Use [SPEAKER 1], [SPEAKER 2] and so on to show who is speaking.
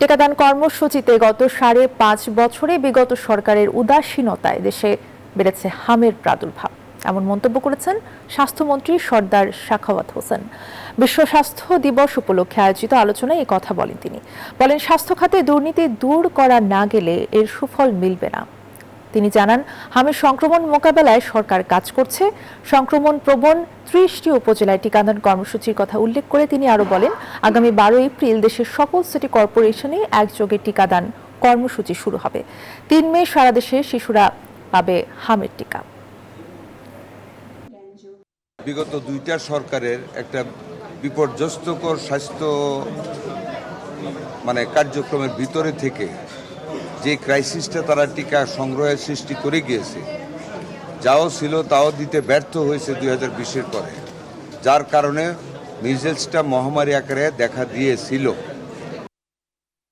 [SPEAKER 1] টিকাদান কর্মসূচিতে গত ৫.৫ বছরে বিগত সরকারের উদাসীনতায় দেশে বেড়েছে হামের প্রাদুর্ভাব, এমন মন্তব্য করেছেন স্বাস্থ্যমন্ত্রী সরদার সাখাওয়াত হোসেন। বিশ্ব স্বাস্থ্য দিবস উপলক্ষে আয়োজিত আলোচনায় এই কথা বলেন তিনি। বলেন, স্বাস্থ্য খাতে দুর্নীতি দূর করা না গেলে এর সুফল মিলবে না। তিনি জানান, হামের সংক্রমণ মোকাবেলায় সরকার কাজ করছে। সংক্রমণ প্রবণ ৩০টি উপজেলায় টিকাদান কর্মসূচির কথা উল্লেখ করে তিনি আরো বলেন, আগামী ১২ এপ্রিল দেশের সকল সিটি কর্পোরেশনে একযোগে টিকাদান কর্মসূচি শুরু হবে। ৩ মে সারা দেশে শিশুরা পাবে হামের টিকা।
[SPEAKER 2] বিগত দুইটা সরকারের একটা বিপর্যস্তকর স্বাস্থ্য কার্যক্রমের ভিতরে থেকে যে ক্রাইসিসটা তারা টিকা সংগ্রহের সৃষ্টি করে গিয়েছে, যাও ছিল তাও দিতে ব্যর্থ হয়েছে 2020-এর পরে, যার কারণে মিজেলসটা মহামারী আকারে দেখা দিয়েছিল।